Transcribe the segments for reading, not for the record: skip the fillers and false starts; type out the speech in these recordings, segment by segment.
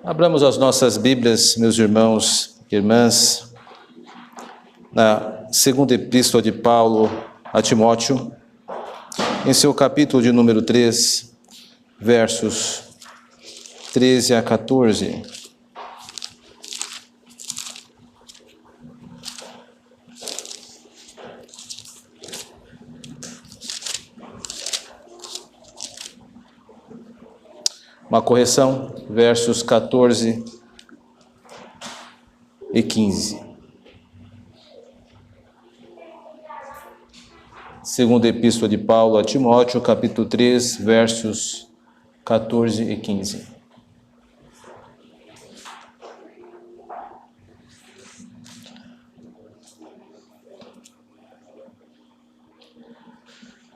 Abramos as nossas Bíblias, meus irmãos e irmãs, na segunda epístola de Paulo a Timóteo, em seu capítulo de número 3, versos 13 a 14. Uma correção, versos 14 e 15. Segunda epístola de Paulo a Timóteo, capítulo 3, versos 14 e 15.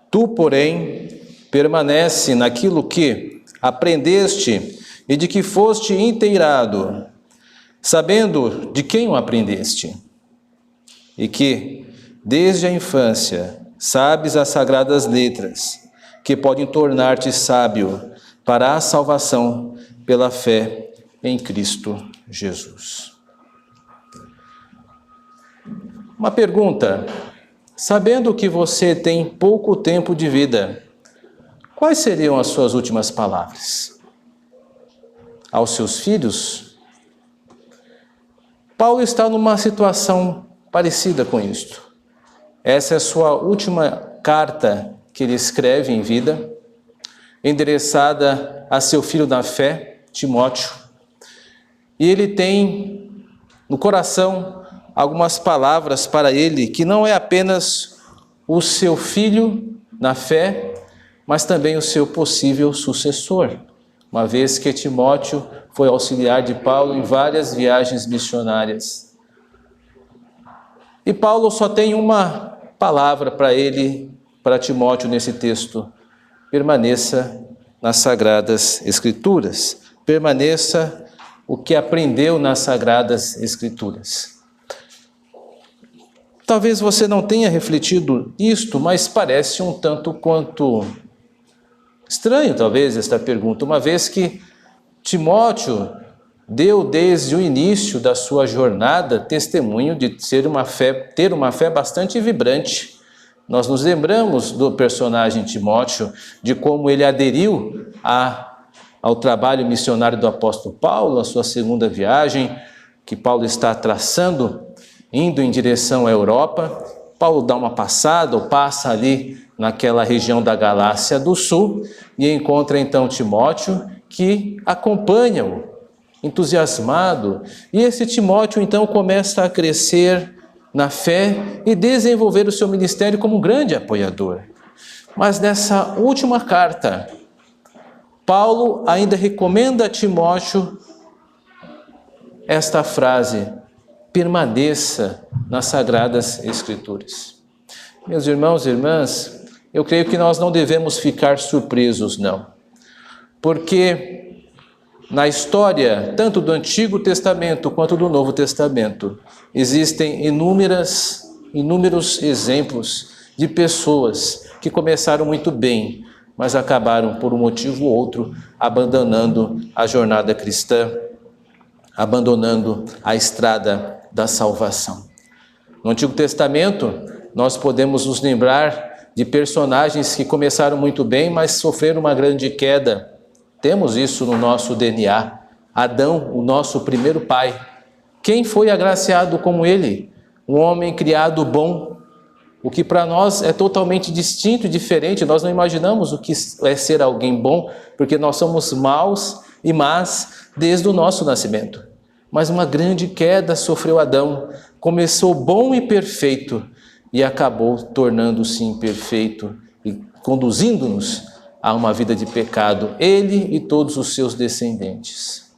Tu, porém, permanece naquilo que aprendeste e de que foste inteirado, sabendo de quem o aprendeste, e que, desde a infância, sabes as sagradas letras, que podem tornar-te sábio para a salvação pela fé em Cristo Jesus. Uma pergunta: sabendo que você tem pouco tempo de vida, quais seriam as suas últimas palavras? Aos seus filhos? Paulo está numa situação parecida com isto. Essa é a sua última carta que ele escreve em vida, endereçada a seu filho na fé, Timóteo. E ele tem no coração algumas palavras para ele, que não é apenas o seu filho na fé, mas também o seu possível sucessor, uma vez que Timóteo foi auxiliar de Paulo em várias viagens missionárias. E Paulo só tem uma palavra para ele, para Timóteo nesse texto: permaneça nas Sagradas Escrituras, permaneça o que aprendeu nas Sagradas Escrituras. Talvez você não tenha refletido isto, mas parece um tanto quanto estranho, talvez, esta pergunta, uma vez que Timóteo deu desde o início da sua jornada testemunho de ter uma fé bastante vibrante. Nós nos lembramos do personagem Timóteo, de como ele aderiu ao trabalho missionário do apóstolo Paulo, a sua segunda viagem, que Paulo está traçando, indo em direção à Europa. Paulo dá uma passada, ou passa ali naquela região da Galácia do Sul, e encontra então Timóteo, que acompanha-o, entusiasmado. E esse Timóteo então começa a crescer na fé e desenvolver o seu ministério como um grande apoiador. Mas nessa última carta, Paulo ainda recomenda a Timóteo esta frase: permaneça nas Sagradas Escrituras. Meus irmãos e irmãs, eu creio que nós não devemos ficar surpresos, não. Porque na história, tanto do Antigo Testamento quanto do Novo Testamento, existem inúmeros exemplos de pessoas que começaram muito bem, mas acabaram, por um motivo ou outro, abandonando a jornada cristã, abandonando a estrada da salvação. No Antigo Testamento, nós podemos nos lembrar de personagens que começaram muito bem, mas sofreram uma grande queda. Temos isso no nosso DNA. Adão, o nosso primeiro pai. Quem foi agraciado como ele? Um homem criado bom, o que para nós é totalmente distinto e diferente. Nós não imaginamos o que é ser alguém bom, porque nós somos maus e más desde o nosso nascimento. Mas uma grande queda sofreu Adão. Começou bom e perfeito e acabou tornando-se imperfeito e conduzindo-nos a uma vida de pecado, ele e todos os seus descendentes.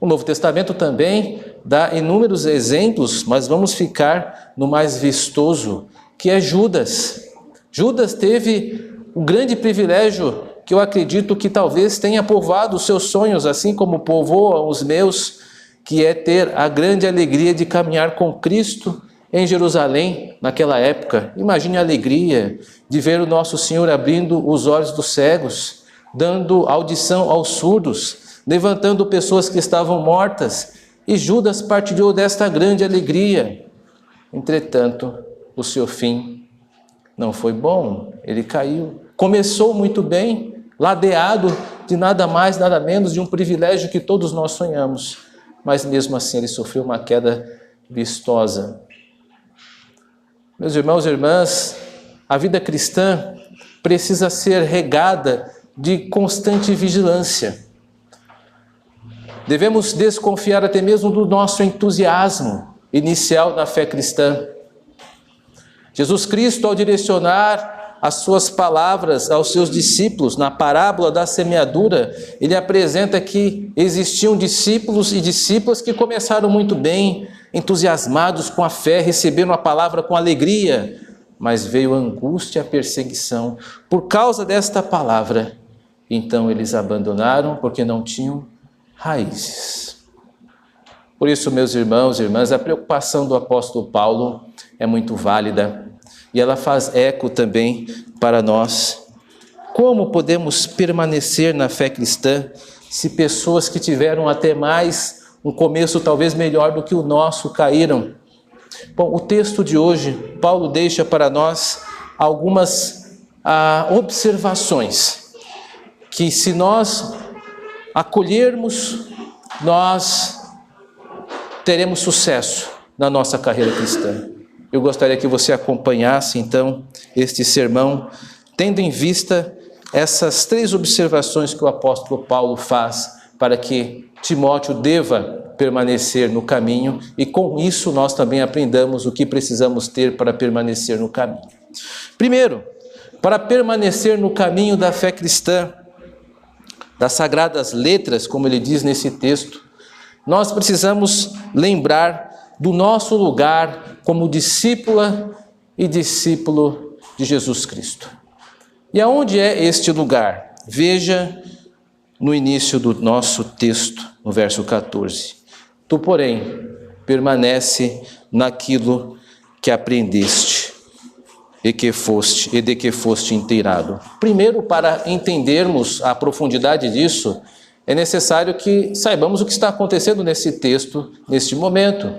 O Novo Testamento também dá inúmeros exemplos, mas vamos ficar no mais vistoso, que é Judas. Judas teve o grande privilégio, que eu acredito que talvez tenha povoado os seus sonhos, assim como povoa os meus, que é ter a grande alegria de caminhar com Cristo em Jerusalém, naquela época. Imagine a alegria de ver o nosso Senhor abrindo os olhos dos cegos, dando audição aos surdos, levantando pessoas que estavam mortas, e Judas partilhou desta grande alegria. Entretanto, o seu fim não foi bom, ele caiu. Começou muito bem, ladeado de nada mais, nada menos de um privilégio que todos nós sonhamos, mas mesmo assim ele sofreu uma queda vistosa. Meus irmãos e irmãs, a vida cristã precisa ser regada de constante vigilância. Devemos desconfiar até mesmo do nosso entusiasmo inicial na fé cristã. Jesus Cristo, ao direcionar as suas palavras aos seus discípulos na parábola da semeadura, ele apresenta que existiam discípulos e discípulas que começaram muito bem, entusiasmados com a fé, receberam a palavra com alegria, mas veio a angústia e a perseguição por causa desta palavra. Então eles abandonaram porque não tinham raízes. Por isso, meus irmãos e irmãs, a preocupação do apóstolo Paulo é muito válida e ela faz eco também para nós. Como podemos permanecer na fé cristã se pessoas que tiveram até mais um começo talvez melhor do que o nosso caíram? Bom, o texto de hoje, Paulo deixa para nós algumas observações que, se nós acolhermos, nós teremos sucesso na nossa carreira cristã. Eu gostaria que você acompanhasse então este sermão, tendo em vista essas 3 observações que o apóstolo Paulo faz para que Timóteo deva permanecer no caminho e com isso nós também aprendamos o que precisamos ter para permanecer no caminho. Primeiro, para permanecer no caminho da fé cristã, das sagradas letras, como ele diz nesse texto, nós precisamos lembrar do nosso lugar como discípula e discípulo de Jesus Cristo. E aonde é este lugar? Veja no início do nosso texto, no verso 14. Tu, porém, permanece naquilo que aprendeste e de que foste inteirado. Primeiro, para entendermos a profundidade disso, é necessário que saibamos o que está acontecendo nesse texto, neste momento.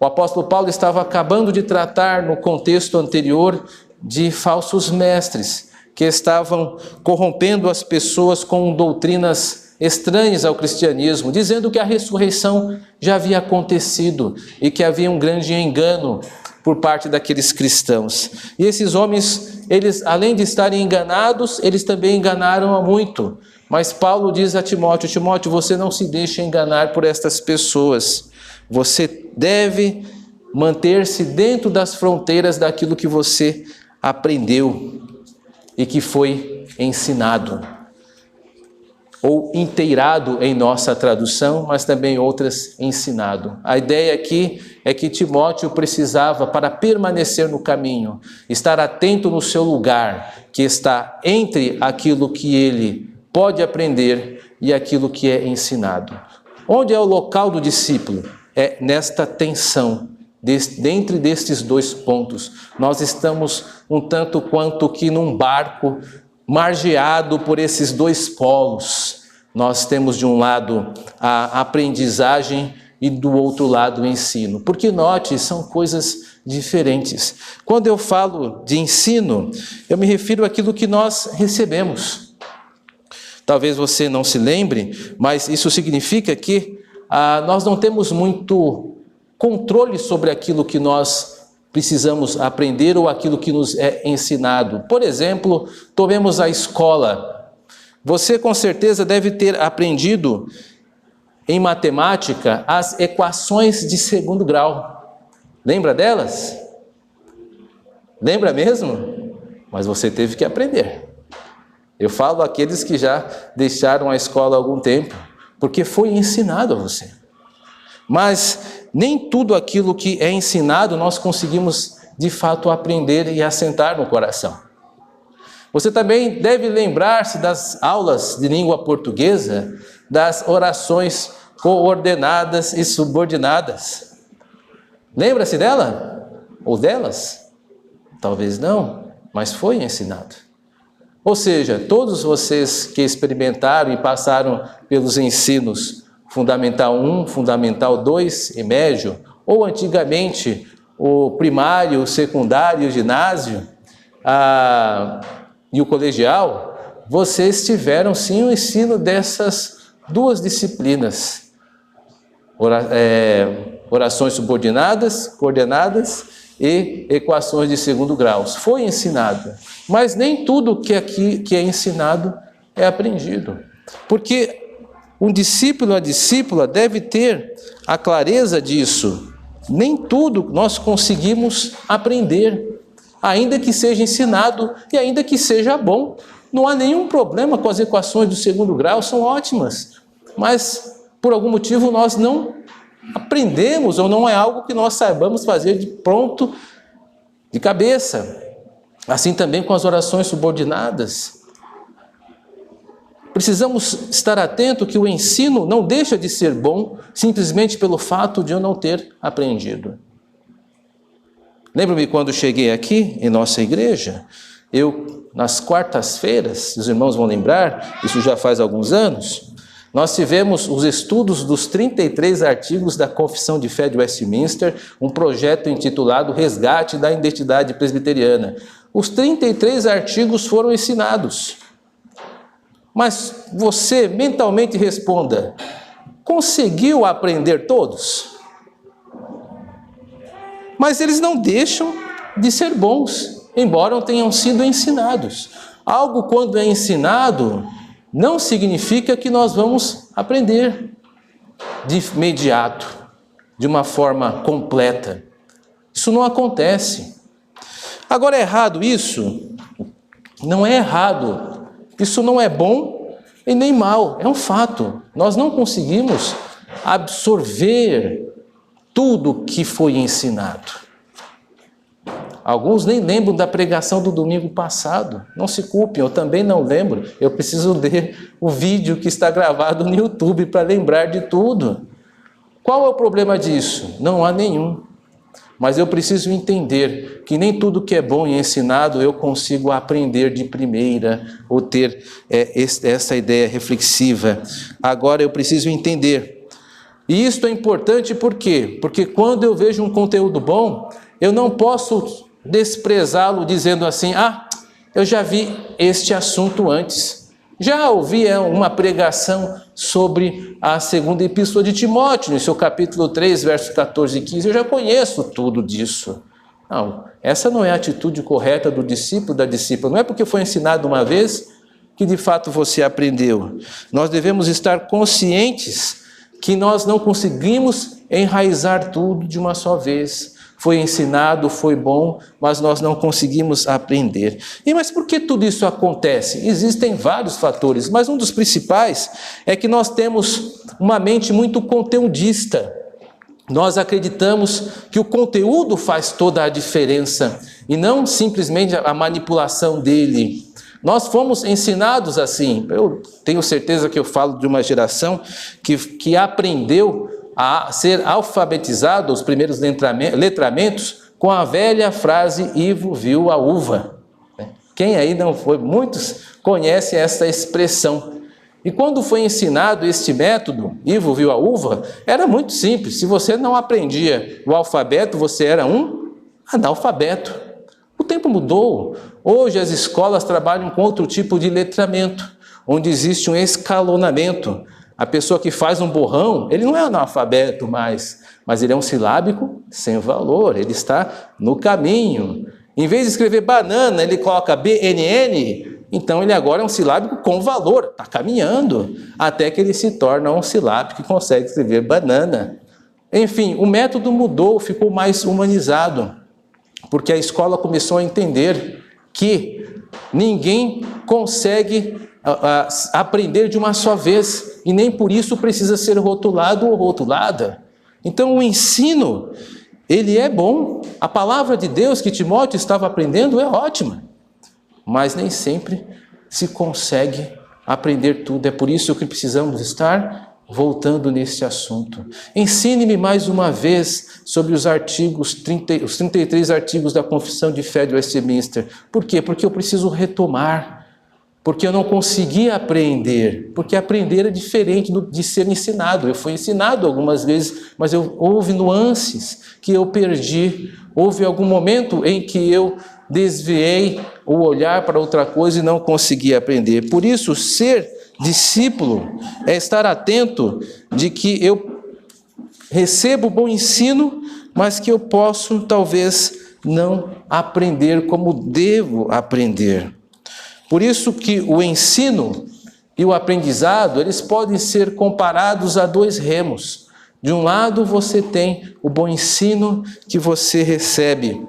O apóstolo Paulo estava acabando de tratar, no contexto anterior, de falsos mestres que estavam corrompendo as pessoas com doutrinas estranhas ao cristianismo, dizendo que a ressurreição já havia acontecido e que havia um grande engano por parte daqueles cristãos. E esses homens, eles, além de estarem enganados, eles também enganaram a muito. Mas Paulo diz a Timóteo: Timóteo, você não se deixe enganar por estas pessoas. Você deve manter-se dentro das fronteiras daquilo que você aprendeu e que foi ensinado, ou inteirado em nossa tradução, mas também outras ensinado. A ideia aqui é que Timóteo precisava, para permanecer no caminho, estar atento no seu lugar, que está entre aquilo que ele pode aprender e aquilo que é ensinado. Onde é o local do discípulo? É nesta tensão, dentre destes 2 pontos. Nós estamos um tanto quanto que num barco margeado por esses 2 polos. Nós temos de um lado a aprendizagem e do outro lado o ensino. Porque note, são coisas diferentes. Quando eu falo de ensino, eu me refiro àquilo que nós recebemos. Talvez você não se lembre, mas isso significa que nós não temos muito controle sobre aquilo que nós precisamos aprender ou aquilo que nos é ensinado. Por exemplo, tomemos a escola. Você com certeza deve ter aprendido em matemática as equações de 2º grau. Lembra delas? Lembra mesmo? Mas você teve que aprender. Eu falo àqueles que já deixaram a escola há algum tempo, porque foi ensinado a você. Mas nem tudo aquilo que é ensinado nós conseguimos de fato aprender e assentar no coração. Você também deve lembrar-se das aulas de língua portuguesa, das orações coordenadas e subordinadas. Lembra-se dela? Ou delas? Talvez não, mas foi ensinado. Ou seja, todos vocês que experimentaram e passaram pelos ensinos Fundamental 1, Fundamental 2 e Médio, ou antigamente o primário, o secundário, o ginásio e o colegial, vocês tiveram sim o ensino dessas duas disciplinas. Orações subordinadas, coordenadas e equações de segundo grau. Foi ensinado, mas nem tudo que é ensinado é aprendido. Porque um discípulo, a discípula deve ter a clareza disso. Nem tudo nós conseguimos aprender, ainda que seja ensinado e ainda que seja bom. Não há nenhum problema com as equações do segundo grau, são ótimas. Mas, por algum motivo, nós não aprendemos, ou não é algo que nós saibamos fazer de pronto, de cabeça. Assim também com as orações subordinadas. Precisamos estar atentos que o ensino não deixa de ser bom simplesmente pelo fato de eu não ter aprendido. Lembro-me quando cheguei aqui em nossa igreja, nas quartas-feiras, os irmãos vão lembrar, isso já faz alguns anos, nós tivemos os estudos dos 33 artigos da Confissão de Fé de Westminster, um projeto intitulado Resgate da Identidade Presbiteriana. Os 33 artigos foram ensinados. Mas você mentalmente responda, conseguiu aprender todos? Mas eles não deixam de ser bons, embora não tenham sido ensinados. Algo quando é ensinado, não significa que nós vamos aprender de imediato, de uma forma completa. Isso não acontece. Agora, é errado isso? Não é errado. Isso não é bom e nem mal, é um fato. Nós não conseguimos absorver tudo que foi ensinado. Alguns nem lembram da pregação do domingo passado. Não se culpem, eu também não lembro. Eu preciso ler o vídeo que está gravado no YouTube para lembrar de tudo. Qual é o problema disso? Não há nenhum. Mas eu preciso entender que nem tudo que é bom e ensinado eu consigo aprender de primeira ou ter essa ideia reflexiva. Agora eu preciso entender. E isto é importante por quê? Porque quando eu vejo um conteúdo bom, eu não posso desprezá-lo dizendo assim, eu já vi este assunto antes. Já ouvi uma pregação sobre a segunda epístola de Timóteo, no seu capítulo 3, versos 14 e 15. Eu já conheço tudo disso. Não, essa não é a atitude correta do discípulo, da discípula. Não é porque foi ensinado uma vez que de fato você aprendeu. Nós devemos estar conscientes que nós não conseguimos enraizar tudo de uma só vez. Foi ensinado, foi bom, mas nós não conseguimos aprender. Mas por que tudo isso acontece? Existem vários fatores, mas um dos principais é que nós temos uma mente muito conteudista. Nós acreditamos que o conteúdo faz toda a diferença e não simplesmente a manipulação dele. Nós fomos ensinados assim. Eu tenho certeza que eu falo de uma geração que aprendeu a ser alfabetizado, os primeiros letramentos, com a velha frase, Ivo viu a uva. Quem aí não foi? Muitos conhecem essa expressão. E quando foi ensinado este método, Ivo viu a uva, era muito simples. Se você não aprendia o alfabeto, você era um analfabeto. O tempo mudou. Hoje as escolas trabalham com outro tipo de letramento, onde existe um escalonamento. A pessoa que faz um borrão, ele não é analfabeto mais, mas ele é um silábico sem valor, ele está no caminho. Em vez de escrever banana, ele coloca BNN, então ele agora é um silábico com valor, está caminhando, até que ele se torna um silábico que consegue escrever banana. Enfim, o método mudou, ficou mais humanizado, porque a escola começou a entender que ninguém consegue aprender de uma só vez, e nem por isso precisa ser rotulado ou rotulada. Então o ensino, ele é bom, a palavra de Deus que Timóteo estava aprendendo é ótima, mas nem sempre se consegue aprender tudo. É por isso que precisamos estar voltando nesse assunto. Ensine-me mais uma vez sobre os 33 artigos da Confissão de Fé de Westminster. Por quê? Porque eu preciso retomar. porque eu não conseguia aprender, porque aprender é diferente de ser ensinado. Eu fui ensinado algumas vezes, mas houve nuances que eu perdi, houve algum momento em que eu desviei o olhar para outra coisa e não consegui aprender. Por isso, ser discípulo é estar atento de que eu recebo bom ensino, mas que eu posso talvez não aprender como devo aprender. Por isso que o ensino e o aprendizado, eles podem ser comparados a dois remos. De um lado você tem o bom ensino que você recebe.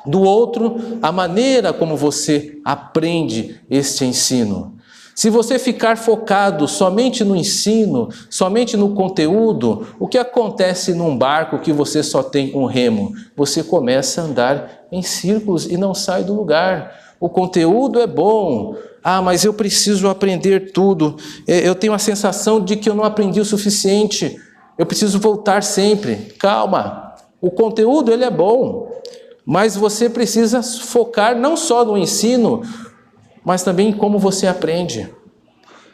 Do outro, a maneira como você aprende este ensino. Se você ficar focado somente no ensino, somente no conteúdo, o que acontece num barco que você só tem um remo? Você começa a andar em círculos e não sai do lugar. O conteúdo é bom, mas eu preciso aprender tudo. Eu tenho a sensação de que eu não aprendi o suficiente. Eu preciso voltar sempre. Calma, o conteúdo ele é bom, mas você precisa focar não só no ensino, mas também em como você aprende,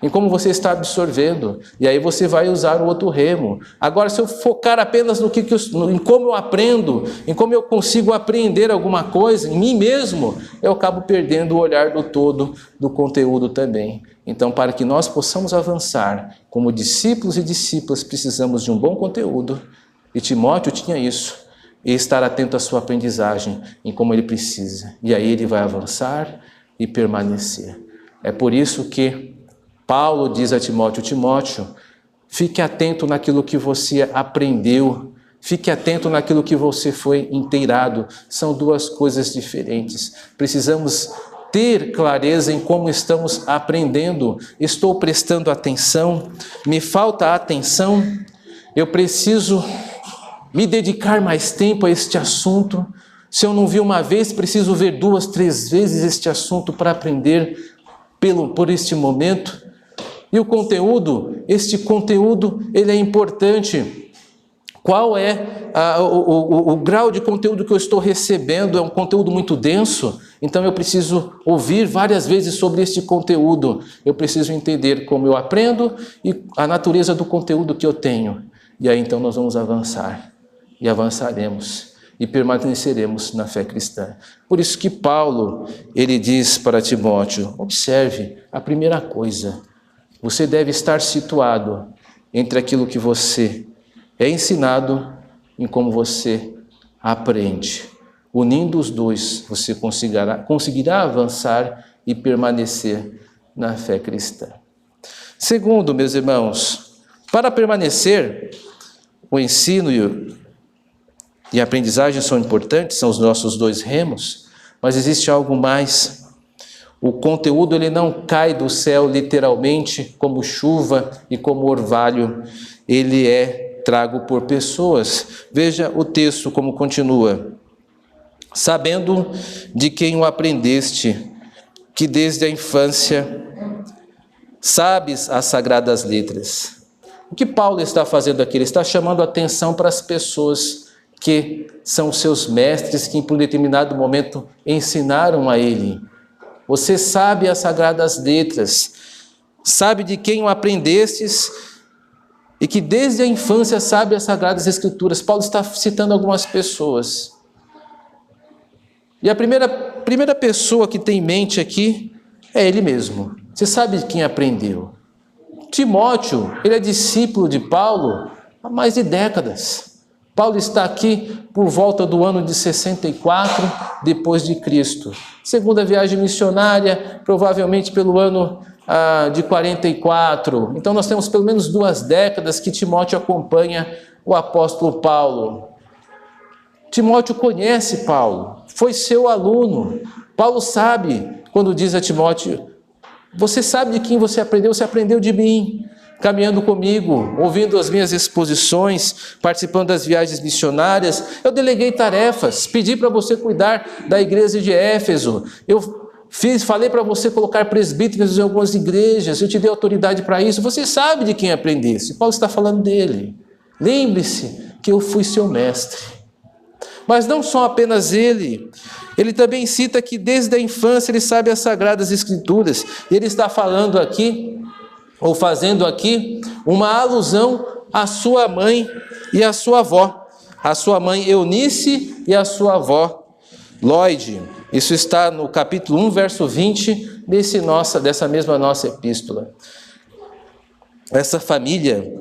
em como você está absorvendo. E aí você vai usar o outro remo. Agora, se eu focar apenas em como eu aprendo, em como eu consigo aprender alguma coisa, em mim mesmo, eu acabo perdendo o olhar do todo do conteúdo também. Então, para que nós possamos avançar como discípulos e discípulas, precisamos de um bom conteúdo. E Timóteo tinha isso. E estar atento à sua aprendizagem, em como ele precisa. E aí ele vai avançar e permanecer. É por isso que Paulo diz a Timóteo: Timóteo, fique atento naquilo que você aprendeu, fique atento naquilo que você foi inteirado. São duas coisas diferentes. Precisamos ter clareza em como estamos aprendendo. Estou prestando atenção? Me falta atenção? Eu preciso me dedicar mais tempo a este assunto? Se eu não vi uma vez, preciso ver 2, 3 vezes este assunto para aprender por este momento. E o conteúdo, este conteúdo, ele é importante. Qual é o grau de conteúdo que eu estou recebendo? É um conteúdo muito denso? Então eu preciso ouvir várias vezes sobre este conteúdo. Eu preciso entender como eu aprendo e a natureza do conteúdo que eu tenho. E aí então nós vamos avançar. E avançaremos. E permaneceremos na fé cristã. Por isso que Paulo, ele diz para Timóteo: observe a primeira coisa. Você deve estar situado entre aquilo que você é ensinado e como você aprende. Unindo os dois, você conseguirá avançar e permanecer na fé cristã. Segundo, meus irmãos, para permanecer, o ensino e a aprendizagem são importantes, são os nossos dois remos, mas existe algo mais. O conteúdo ele não cai do céu literalmente como chuva e como orvalho, ele é trago por pessoas. Veja o texto como continua: sabendo de quem o aprendeste, que desde a infância sabes as sagradas letras. O que Paulo está fazendo aqui? Ele está chamando a atenção para as pessoas que são seus mestres, que em um determinado momento ensinaram a ele. Você sabe as sagradas letras, sabe de quem o aprendestes e que desde a infância sabe as sagradas escrituras. Paulo está citando algumas pessoas. E a primeira pessoa que tem em mente aqui é ele mesmo. Você sabe de quem aprendeu. Timóteo, ele é discípulo de Paulo há mais de décadas. Paulo está aqui por volta do ano de 64 depois de Cristo. Segunda viagem missionária, provavelmente pelo ano de 44. Então nós temos pelo menos 2 décadas que Timóteo acompanha o apóstolo Paulo. Timóteo conhece Paulo, foi seu aluno. Paulo sabe, quando diz a Timóteo: você sabe de quem você aprendeu de mim, caminhando comigo, ouvindo as minhas exposições, participando das viagens missionárias. Eu deleguei tarefas, pedi para você cuidar da igreja de Éfeso, falei para você colocar presbíteros em algumas igrejas, eu te dei autoridade para isso. Você sabe de quem aprendesse. Paulo está falando dele. Lembre-se que eu fui seu mestre. Mas não só apenas ele. Ele também cita que desde a infância ele sabe as Sagradas Escrituras. Ele está falando aqui, ou fazendo aqui, uma alusão à sua mãe e à sua avó. A sua mãe Eunice e a sua avó Lóide. Isso está no capítulo 1, verso 20, dessa mesma nossa epístola. Essa família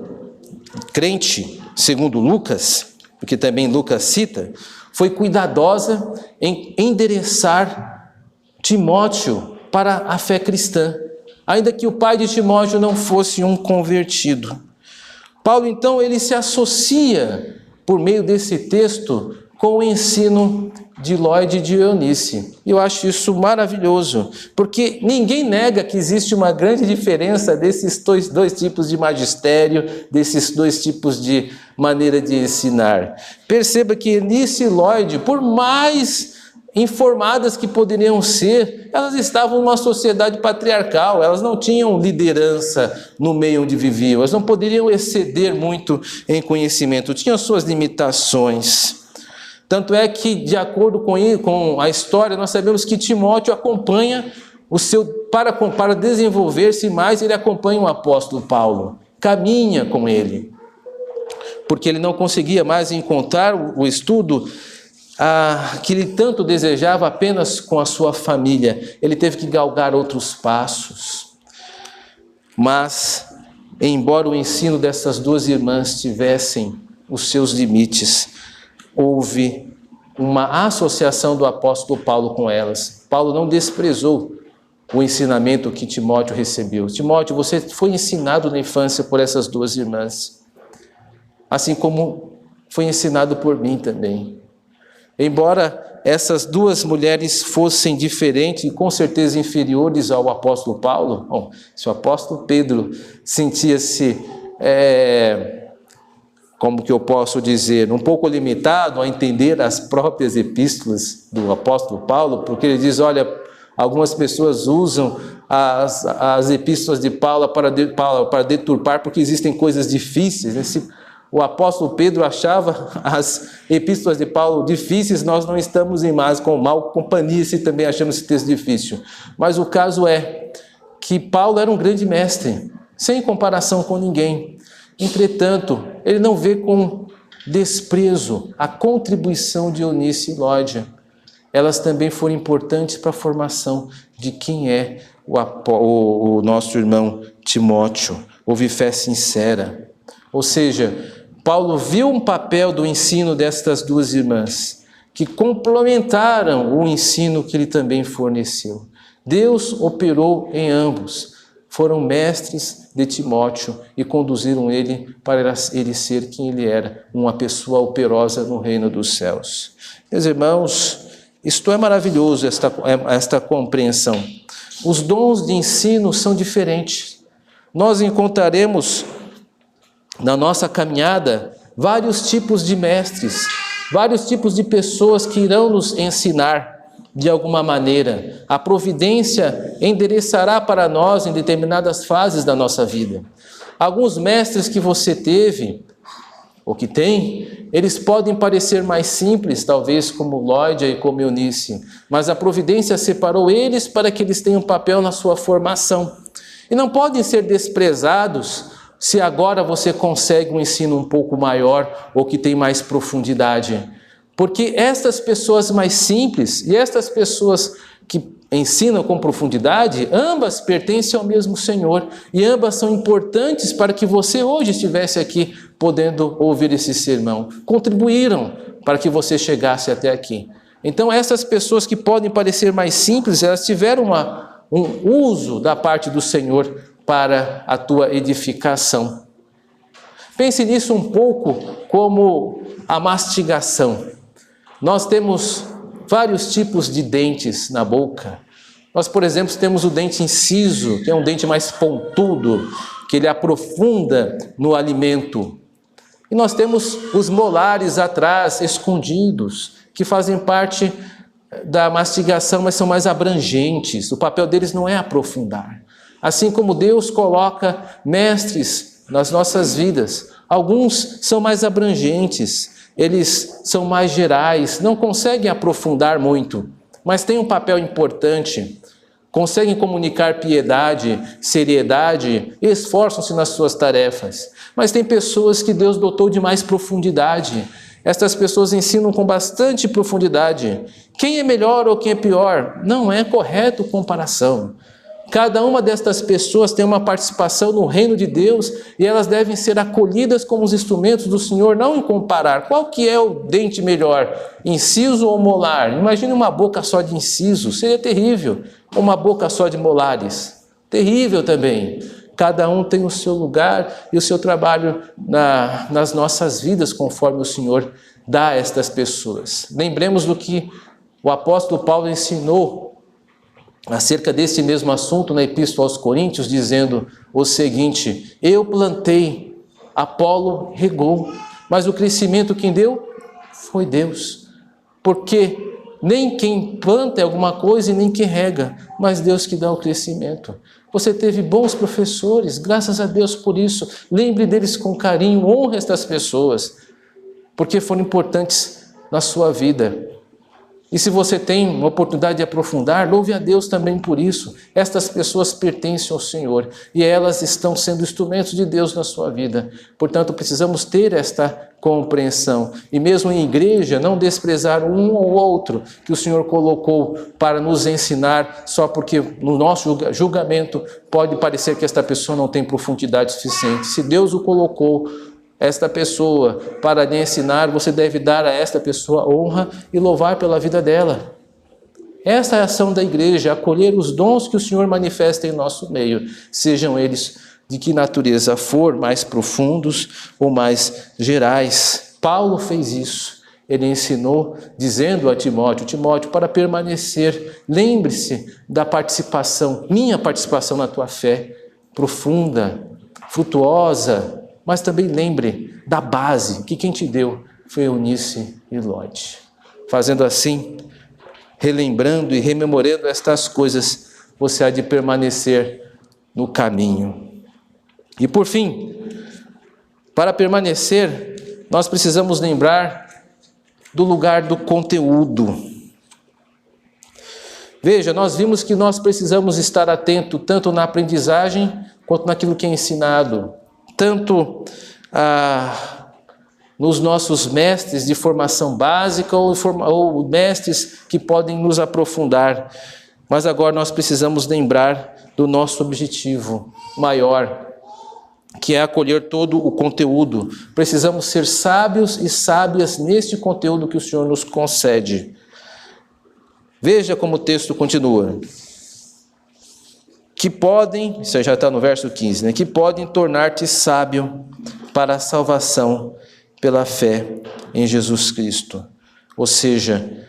crente, segundo Lucas, porque também Lucas cita, foi cuidadosa em endereçar Timóteo para a fé cristã, ainda que o pai de Timóteo não fosse um convertido. Paulo, então, ele se associa, por meio desse texto, com o ensino de Lóide e de Eunice. E eu acho isso maravilhoso, porque ninguém nega que existe uma grande diferença desses dois tipos de magistério, desses dois tipos de maneira de ensinar. Perceba que Eunice e Lóide, por mais informadas que poderiam ser, elas estavam numa sociedade patriarcal, elas não tinham liderança no meio onde viviam, elas não poderiam exceder muito em conhecimento, tinham suas limitações. Tanto é que, de acordo com a história, nós sabemos que Timóteo acompanha para desenvolver-se mais, ele acompanha o apóstolo Paulo, caminha com ele, porque ele não conseguia mais encontrar o estudo que ele tanto desejava apenas com a sua família. Ele teve que galgar outros passos. Mas, embora o ensino dessas duas irmãs tivessem os seus limites, houve uma associação do apóstolo Paulo com elas. Paulo não desprezou o ensinamento que Timóteo recebeu. Timóteo, você foi ensinado na infância por essas duas irmãs, assim como foi ensinado por mim também. Embora essas duas mulheres fossem diferentes e com certeza inferiores ao apóstolo Paulo, se o apóstolo Pedro sentia-se, como que eu posso dizer, um pouco limitado a entender as próprias epístolas do apóstolo Paulo, porque ele diz, olha, algumas pessoas usam as epístolas de Paulo para deturpar, porque existem coisas difíceis. O apóstolo Pedro achava as epístolas de Paulo difíceis, nós não estamos em mal companhia se também achamos esse texto difícil. Mas o caso é que Paulo era um grande mestre, sem comparação com ninguém. Entretanto, ele não vê com desprezo a contribuição de Eunice e Lóide. Elas também foram importantes para a formação de quem é o nosso irmão Timóteo. Houve fé sincera. Ou seja, Paulo viu um papel do ensino destas duas irmãs, que complementaram o ensino que ele também forneceu. Deus operou em ambos. Foram mestres de Timóteo e conduziram ele para ele ser quem ele era, uma pessoa operosa no reino dos céus. Meus irmãos, isto é maravilhoso, esta compreensão. Os dons de ensino são diferentes. Nós encontraremos na nossa caminhada vários tipos de mestres, vários tipos de pessoas que irão nos ensinar de alguma maneira. A providência endereçará para nós em determinadas fases da nossa vida. Alguns mestres que você teve, ou que tem, eles podem parecer mais simples, talvez como Lóide e como Eunice, mas a providência separou eles para que eles tenham papel na sua formação. E não podem ser desprezados se agora você consegue um ensino um pouco maior ou que tem mais profundidade. Porque estas pessoas mais simples e estas pessoas que ensinam com profundidade, ambas pertencem ao mesmo Senhor e ambas são importantes para que você hoje estivesse aqui podendo ouvir esse sermão. Contribuíram para que você chegasse até aqui. Então essas pessoas que podem parecer mais simples, elas tiveram um uso da parte do Senhor para a tua edificação. Pense nisso um pouco como a mastigação. Nós temos vários tipos de dentes na boca. Nós, por exemplo, temos o dente inciso, que é um dente mais pontudo, que ele aprofunda no alimento. E nós temos os molares atrás, escondidos, que fazem parte da mastigação, mas são mais abrangentes. O papel deles não é aprofundar. Assim como Deus coloca mestres nas nossas vidas, alguns são mais abrangentes, eles são mais gerais, não conseguem aprofundar muito. mas têm um papel importante, conseguem comunicar piedade, seriedade, esforçam-se nas suas tarefas. Mas tem pessoas que Deus dotou de mais profundidade. Estas pessoas ensinam com bastante profundidade. Quem é melhor ou quem é pior? Não é correto comparação. Cada uma destas pessoas tem uma participação no reino de Deus e elas devem ser acolhidas como os instrumentos do Senhor, não em comparar. Qual que é o dente melhor, inciso ou molar? Imagine uma boca só de inciso, seria terrível. Uma boca só de molares, terrível também. Cada um tem o seu lugar e o seu trabalho nas nossas vidas, conforme o Senhor dá a estas pessoas. Lembremos do que o apóstolo Paulo ensinou acerca desse mesmo assunto na Epístola aos Coríntios, dizendo o seguinte: eu plantei, Apolo regou, mas o crescimento quem deu foi Deus. Porque nem quem planta é alguma coisa e nem quem rega, mas Deus que dá o crescimento. Você teve bons professores, graças a Deus por isso. Lembre deles com carinho, honre estas pessoas, porque foram importantes na sua vida. E se você tem uma oportunidade de aprofundar, louve a Deus também por isso. Estas pessoas pertencem ao Senhor e elas estão sendo instrumentos de Deus na sua vida. Portanto, precisamos ter esta compreensão. E mesmo em igreja, não desprezar um ou outro que o Senhor colocou para nos ensinar, só porque no nosso julgamento pode parecer que esta pessoa não tem profundidade suficiente. Se Deus o colocou, esta pessoa, para lhe ensinar, você deve dar a esta pessoa honra e louvar pela vida dela. Essa é a ação da igreja, acolher os dons que o Senhor manifesta em nosso meio, sejam eles de que natureza for, mais profundos ou mais gerais. Paulo fez isso. Ele ensinou dizendo a Timóteo: Timóteo, para permanecer, lembre-se da participação, minha participação na tua fé, profunda, frutuosa, mas também lembre da base, que quem te deu foi Eunice e Lode. Fazendo assim, relembrando e rememorando estas coisas, você há de permanecer no caminho. E por fim, para permanecer, nós precisamos lembrar do lugar do conteúdo. Veja, nós vimos que nós precisamos estar atento tanto na aprendizagem quanto naquilo que é ensinado. Tanto nos nossos mestres de formação básica ou mestres que podem nos aprofundar. Mas agora nós precisamos lembrar do nosso objetivo maior, que é acolher todo o conteúdo. Precisamos ser sábios e sábias neste conteúdo que o Senhor nos concede. Veja como o texto continua. Que podem, isso já está no verso 15, que podem tornar-te sábio para a salvação pela fé em Jesus Cristo. Ou seja,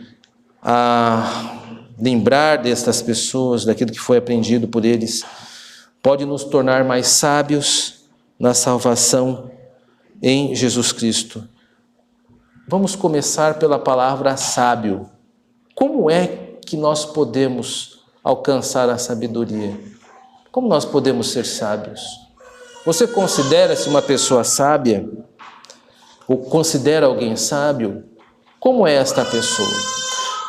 a lembrar destas pessoas, daquilo que foi aprendido por eles, pode nos tornar mais sábios na salvação em Jesus Cristo. Vamos começar pela palavra sábio. Como é que nós podemos alcançar a sabedoria? Como nós podemos ser sábios? Você considera-se uma pessoa sábia? Ou considera alguém sábio? Como é esta pessoa?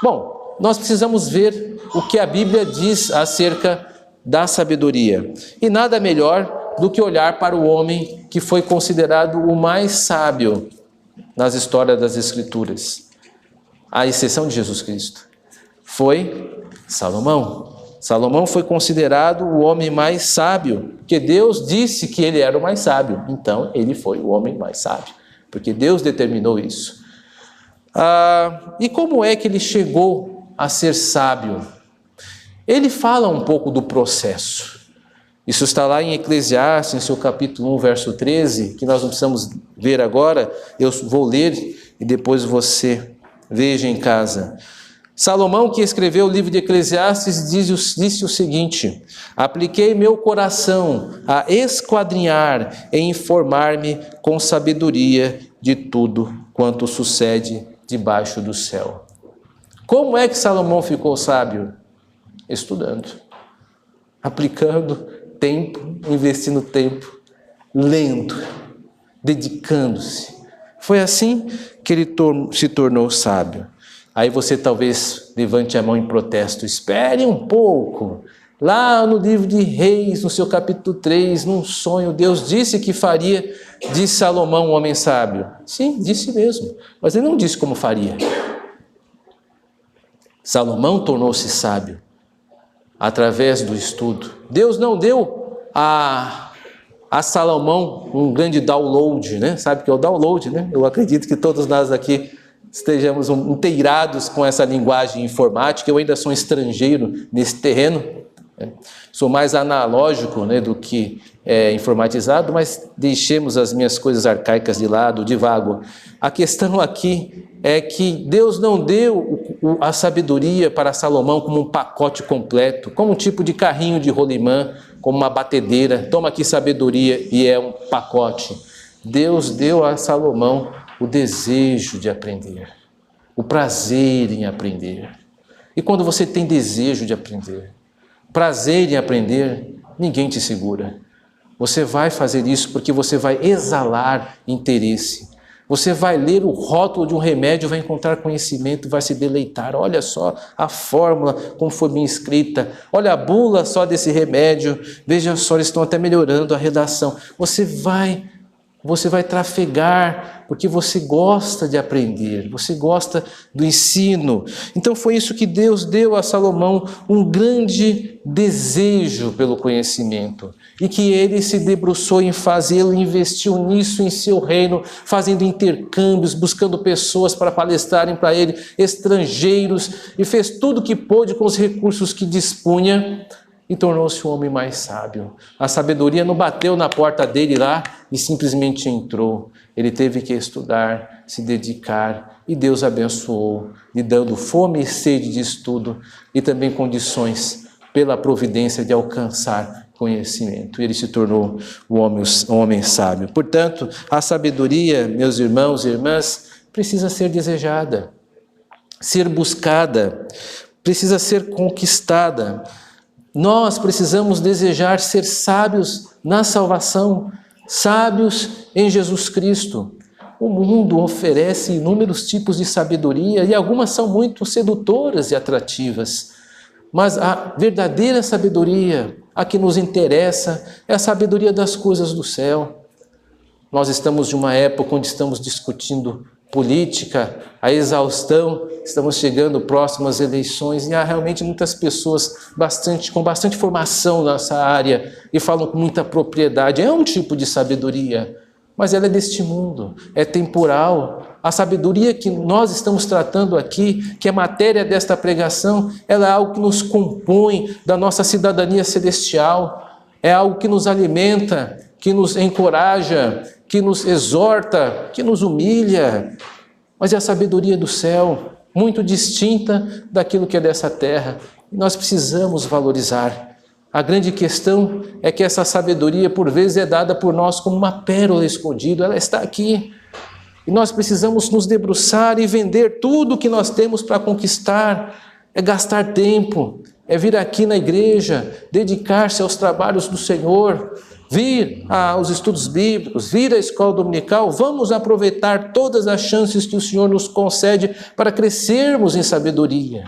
Bom, nós precisamos ver o que a Bíblia diz acerca da sabedoria. E nada melhor do que olhar para o homem que foi considerado o mais sábio nas histórias das Escrituras, à exceção de Jesus Cristo. Foi Salomão. Salomão foi considerado o homem mais sábio, porque Deus disse que ele era o mais sábio. Então, ele foi o homem mais sábio, porque Deus determinou isso. E como é que ele chegou a ser sábio? Ele fala um pouco do processo. Isso está lá em Eclesiastes, em seu capítulo 1, verso 13, que nós não precisamos ver agora. Eu vou ler e depois você veja em casa. Salomão, que escreveu o livro de Eclesiastes, disse o seguinte: apliquei meu coração a esquadrinhar e informar-me com sabedoria de tudo quanto sucede debaixo do céu. Como é que Salomão ficou sábio? Estudando, aplicando tempo, investindo tempo, lendo, dedicando-se. Foi assim que ele se tornou sábio. Aí você talvez levante a mão em protesto. Espere um pouco. Lá no livro de Reis, no seu capítulo 3, num sonho, Deus disse que faria de Salomão um homem sábio. Sim, disse mesmo. Mas ele não disse como faria. Salomão tornou-se sábio através do estudo. Deus não deu a Salomão um grande download, né? Sabe o que é o download, né? Eu acredito que todos nós aqui estejamos inteirados com essa linguagem informática. Eu ainda sou um estrangeiro nesse terreno, né? Sou mais analógico, né, do que informatizado, mas deixemos as minhas coisas arcaicas de lado, divago. A questão aqui é que Deus não deu a sabedoria para Salomão como um pacote completo, como um tipo de carrinho de rolimã, como uma batedeira. Toma aqui sabedoria e é um pacote. Deus deu a Salomão o desejo de aprender, o prazer em aprender. E quando você tem desejo de aprender, prazer em aprender, ninguém te segura. Você vai fazer isso porque você vai exalar interesse. Você vai ler o rótulo de um remédio, vai encontrar conhecimento, vai se deleitar. Olha só a fórmula, como foi bem escrita. Olha a bula só desse remédio. Veja só, eles estão até melhorando a redação. Você vai trafegar, porque você gosta de aprender, você gosta do ensino. Então foi isso que Deus deu a Salomão, um grande desejo pelo conhecimento, e que ele se debruçou em fazê-lo, investiu nisso em seu reino, fazendo intercâmbios, buscando pessoas para palestrarem para ele, estrangeiros, e fez tudo o que pôde com os recursos que dispunha, e tornou-se um homem mais sábio. A sabedoria não bateu na porta dele lá e simplesmente entrou. Ele teve que estudar, se dedicar, e Deus abençoou, lhe dando fome e sede de estudo e também condições pela providência de alcançar conhecimento. Ele se tornou um homem sábio. Portanto, a sabedoria, meus irmãos e irmãs, precisa ser desejada, ser buscada, precisa ser conquistada. Nós precisamos desejar ser sábios na salvação, sábios em Jesus Cristo. O mundo oferece inúmeros tipos de sabedoria e algumas são muito sedutoras e atrativas. Mas a verdadeira sabedoria, a que nos interessa, é a sabedoria das coisas do céu. Nós estamos de uma época onde estamos discutindo política, a exaustão, estamos chegando próximo às eleições e há realmente muitas pessoas com bastante formação nessa área e falam com muita propriedade. É um tipo de sabedoria, mas ela é deste mundo, é temporal. A sabedoria que nós estamos tratando aqui, que é matéria desta pregação, ela é algo que nos compõe da nossa cidadania celestial, é algo que nos alimenta, que nos encoraja, que nos exorta, que nos humilha, mas é a sabedoria do céu, muito distinta daquilo que é dessa terra. Nós precisamos valorizar. A grande questão é que essa sabedoria, por vezes, é dada por nós como uma pérola escondida. Ela está aqui. E nós precisamos nos debruçar e vender tudo o que nós temos para conquistar. É gastar tempo, é vir aqui na igreja, dedicar-se aos trabalhos do Senhor, vir aos estudos bíblicos, vir à escola dominical. Vamos aproveitar todas as chances que o Senhor nos concede para crescermos em sabedoria.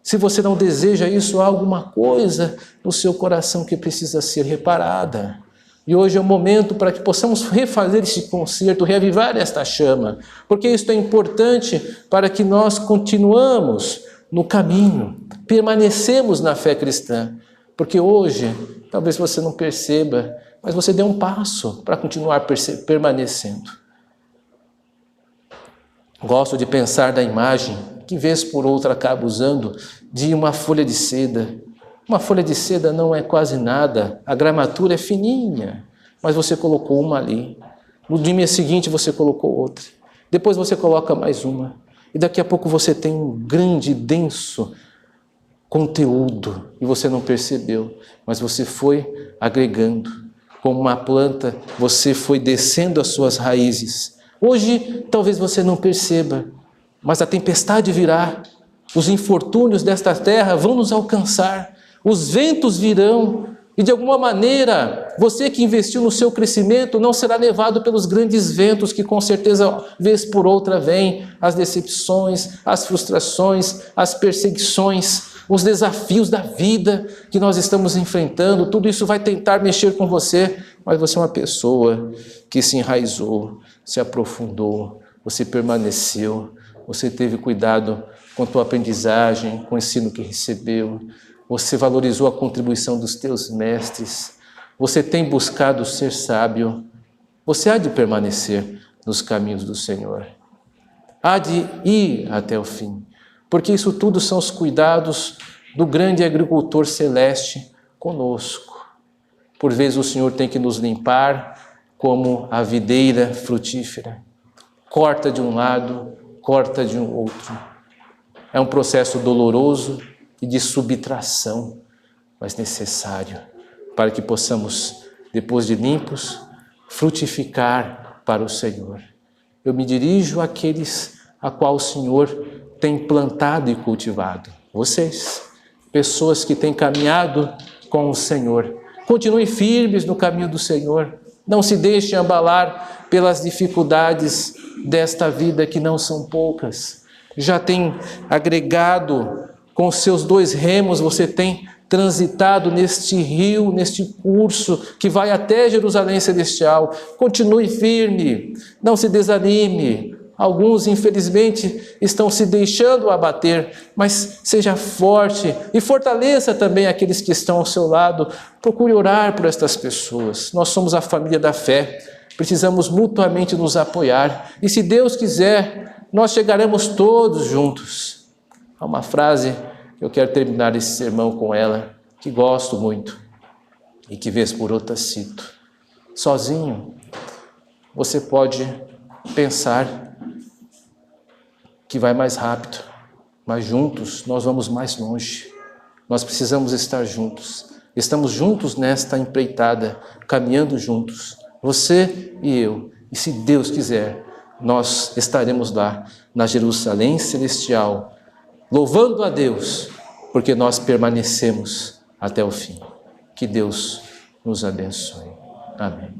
Se você não deseja isso, há alguma coisa no seu coração que precisa ser reparada. E hoje é o momento para que possamos refazer esse concerto, reavivar esta chama, porque isso é importante para que nós continuamos no caminho, permanecemos na fé cristã, porque hoje, talvez você não perceba, mas você deu um passo para continuar permanecendo. Gosto de pensar da imagem, que vez por outra acabo usando, de uma folha de seda. Uma folha de seda não é quase nada, a gramatura é fininha, mas você colocou uma ali. No dia seguinte você colocou outra. Depois você coloca mais uma. E daqui a pouco você tem um grande, denso conteúdo e você não percebeu, mas você foi agregando. Como uma planta, você foi descendo as suas raízes. Hoje, talvez você não perceba, mas a tempestade virá, os infortúnios desta terra vão nos alcançar, os ventos virão, E de alguma maneira, você que investiu no seu crescimento não será levado pelos grandes ventos que com certeza, vez por outra, vêm, as decepções, as frustrações, as perseguições, os desafios da vida que nós estamos enfrentando. Tudo isso vai tentar mexer com você, mas você é uma pessoa que se enraizou, se aprofundou, você permaneceu, você teve cuidado com a tua aprendizagem, com o ensino que recebeu, você valorizou a contribuição dos teus mestres, você tem buscado ser sábio, você há de permanecer nos caminhos do Senhor, há de ir até o fim, porque isso tudo são os cuidados do grande agricultor celeste conosco. Por vezes o Senhor tem que nos limpar como a videira frutífera, corta de um lado, corta de um outro. É um processo doloroso e de subtração, mas necessário, para que possamos, depois de limpos, frutificar para o Senhor. Eu me dirijo àqueles a qual o Senhor tem plantado e cultivado. Vocês, pessoas que têm caminhado com o Senhor, continuem firmes no caminho do Senhor. Não se deixem abalar pelas dificuldades desta vida, que não são poucas. Já tem agregado com seus 2 remos, você tem transitado neste rio, neste curso que vai até Jerusalém Celestial. Continue firme, não se desanime. Alguns, infelizmente, estão se deixando abater, mas seja forte e fortaleça também aqueles que estão ao seu lado. Procure orar por estas pessoas. Nós somos a família da fé, precisamos mutuamente nos apoiar. E se Deus quiser, nós chegaremos todos juntos. Há uma frase que eu quero terminar esse sermão com ela, que gosto muito e que vez por outra cito. Sozinho, você pode pensar que vai mais rápido, mas juntos nós vamos mais longe. Nós precisamos estar juntos. Estamos juntos nesta empreitada, caminhando juntos, você e eu. E se Deus quiser, nós estaremos lá na Jerusalém Celestial, louvando a Deus, porque nós permanecemos até o fim. Que Deus nos abençoe. Amém.